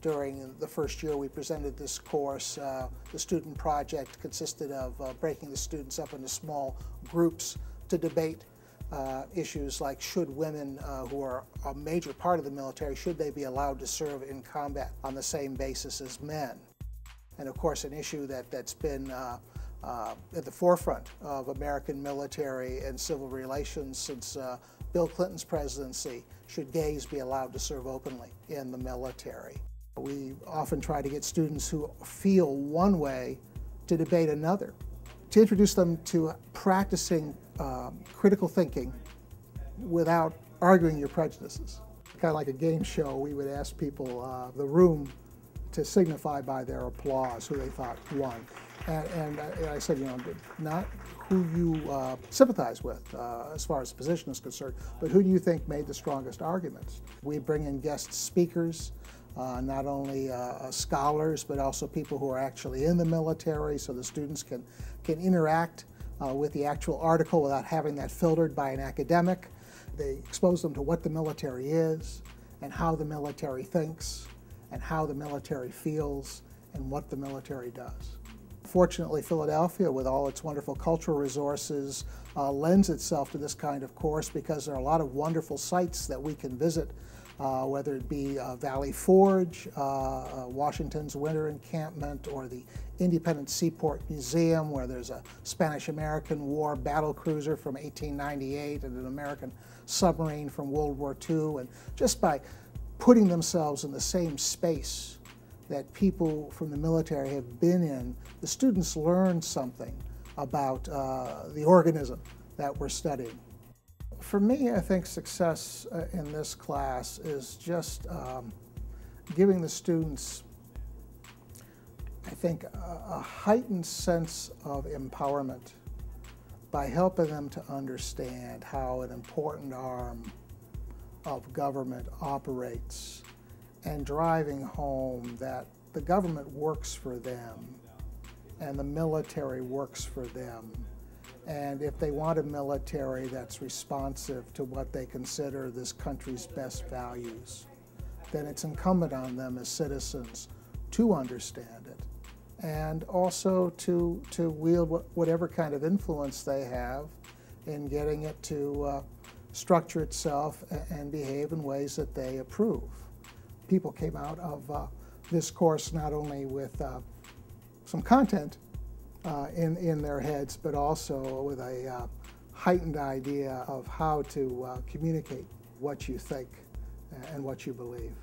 During the first year we presented this course, the student project consisted of breaking the students up into small groups to debate issues like should women who are a major part of the military, should they be allowed to serve in combat on the same basis as men? And of course an issue that's been at the forefront of American military and civil relations since Bill Clinton's presidency, should gays be allowed to serve openly in the military? We often try to get students who feel one way to debate another, to introduce them to practicing critical thinking without arguing your prejudices. Kind of like a game show, we would ask people, the room, to signify by their applause who they thought won. And I said, you know, not who you sympathize with as far as the position is concerned, but who do you think made the strongest arguments? We bring in guest speakers, not only scholars, but also people who are actually in the military, so the students can interact with the actual article without having that filtered by an academic. They expose them to what the military is, and how the military thinks, and how the military feels, and what the military does. Fortunately, Philadelphia, with all its wonderful cultural resources, lends itself to this kind of course because there are a lot of wonderful sites that we can visit, whether it be Valley Forge, Washington's Winter Encampment, or the Independent Seaport Museum, where there's a Spanish-American War battle cruiser from 1898 and an American submarine from World War II. And just by putting themselves in the same space that people from the military have been in, the students learn something about the organism that we're studying. For me, I think success in this class is just giving the students, I think, a heightened sense of empowerment by helping them to understand how an important arm of government operates, and driving home that the government works for them and the military works for them. And if they want a military that's responsive to what they consider this country's best values, then it's incumbent on them as citizens to understand it, and also to wield whatever kind of influence they have in getting it to structure itself and behave in ways that they approve. People came out of this course not only with some content in their heads, but also with a heightened idea of how to communicate what you think and what you believe.